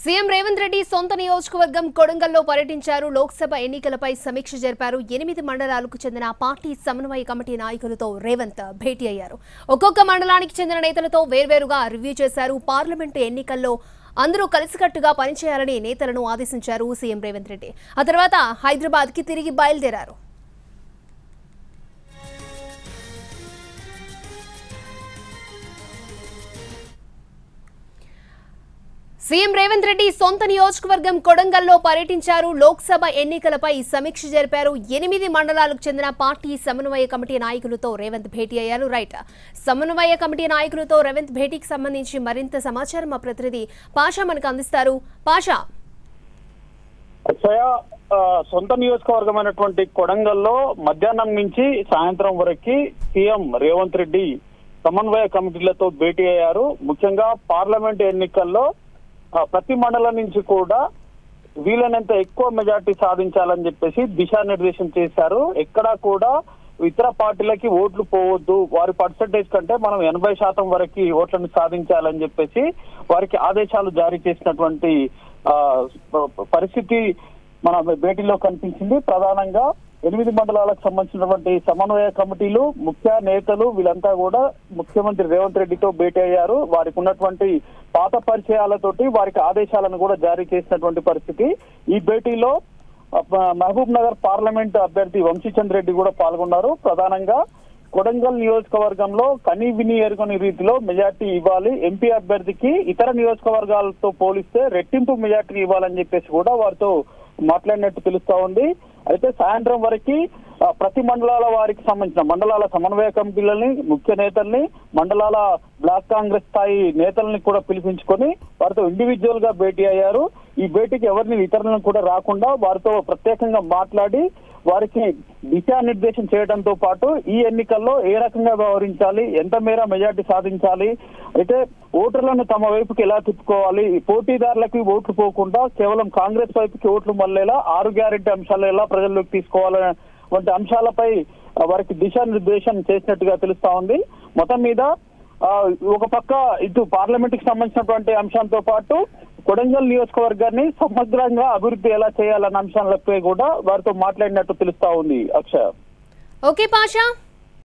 CM Revanth Reddy సొంత నియోజకవర్గం కొడంగల్లో పర్యటించారు. లోక్సభ ఎన్నికలపై సమీక్ష జరిపారు. 8 మండలాలకు చెందిన పార్టీ సమన్వయ కమిటీ నాయకులతో రేవంత్ భేటీ అయ్యారు. ఒక్కొక్క మండలానికి చెందిన నేతలతో వేర్వేరుగా రివ్యూ చేశారు. పార్లమెంటు ఎన్నికల్లో అందరూ కలిసికట్టుగా పనిచేయాలని నేతలను ఆదేశించారు సీఎం రేవంత్ రెడ్డి. ఆ తర్వాత హైదరాబాద్కి తిరిగి బయలుదేరారు. సీఎం రేవంత్ రెడ్డి సొంత నియోజకవర్గం కొడంగల్లో పర్యటించారు. లోక్సభ ఎన్నికలపై సమీక్ష జరిపారు. 8 మండలాలకు చెందిన పార్టీ సమన్వయ కమిటీ నాయకులతో రేవంత్ భేటీ అయ్యారు. సమన్వయ కమిటీ నాయకులతో రేవంత్ భేటీకి సంబంధించి మరింత సమాచారం మా ప్రతినిధి పాషా మనకు అందిస్తారు. పాషా, సొంత నియోజకవర్గమైనటువంటి కొడంగల్లో మధ్యాహ్నం నుంచి సాయంత్రం వరకు సీఎం రేవంత్ రెడ్డి సమన్వయ కమిటీలతో భేటీ అయ్యారు. ముఖ్యంగా పార్లమెంట్ ఎన్నికల్లో ప్రతి మండలం నుంచి కూడా వీలైనంత ఎక్కువ మెజార్టీ సాధించాలని చెప్పేసి దిశానిర్దేశం చేశారు. ఎక్కడా కూడా ఇతర పార్టీలకి ఓట్లు పోవద్దు, వారి పర్సంటేజ్ కంటే మనం 80% వరకు ఓట్లను సాధించాలని చెప్పేసి వారికి ఆదేశాలు జారీ చేసినటువంటి పరిస్థితి మన భేటీలో కనిపించింది. ప్రధానంగా 8 మండలాలకు సంబంధించినటువంటి సమన్వయ కమిటీలు, ముఖ్య నేతలు వీళ్ళంతా కూడా ముఖ్యమంత్రి రేవంత్ రెడ్డితో భేటీ అయ్యారు. వారికి ఉన్నటువంటి పాత పరిచయాలతోటి వారికి ఆదేశాలను కూడా జారీ చేసినటువంటి పరిస్థితి. ఈ భేటీలో మహబూబ్ నగర్ పార్లమెంట్ అభ్యర్థి వంశీచంద్ర రెడ్డి కూడా పాల్గొన్నారు. ప్రధానంగా కొడంగల్ నియోజకవర్గంలో కనీ విని ఎరుగని రీతిలో మెజార్టీ ఇవ్వాలి, ఎంపీ అభ్యర్థికి ఇతర నియోజకవర్గాలతో పోలిస్తే రెట్టింపు మెజార్టీ ఇవ్వాలని చెప్పేసి కూడా వారితో మాట్లాడినట్టు తెలుస్తా ఉంది. అయితే సాయంత్రం వరకు ప్రతి మండలాల వారికి సంబంధించిన మండలాల సమన్వయ కమిటీలని, ముఖ్య నేతల్ని, మండలాల బ్లాక్ కాంగ్రెస్ స్థాయి నేతల్ని కూడా పిలిపించుకొని వారితో ఇండివిజువల్ గా భేటీ అయ్యారు. ఈ భేటీకి ఎవరిని ఇతరులను కూడా రాకుండా వారితో ప్రత్యేకంగా మాట్లాడి వారికి దిశానిర్దేశం చేయడంతో పాటు ఈ ఎన్నికల్లో ఏ రకంగా వ్యవహరించాలి, ఎంత మేర మెజార్టీ సాధించాలి, అయితే ఓటర్లను తమ వైపుకి ఎలా తిప్పుకోవాలి, పోటీదారులకి ఓట్లు పోకుండా కేవలం కాంగ్రెస్ వైపుకి ఓట్లు మళ్ళేలా 6 గ్యారెంటీ అంశాలు ఎలా ప్రజల్లోకి తీసుకోవాలనే వంటి అంశాలపై వారికి దిశానిర్దేశం చేసినట్టుగా తెలుస్తా ఉంది. మొత్తం మీద ఒక పక్క ఇటు పార్లమెంట్ కి సంబంధించినటువంటి అంశంతో పాటు కొడంగల్ నియోజకవర్గాన్ని సమగ్రంగా అభివృద్ధి ఎలా చేయాలన్న అంశాలపై కూడా వారితో మాట్లాడినట్టు తెలుస్తా ఉంది. అక్షయ. ఓకే పాషా.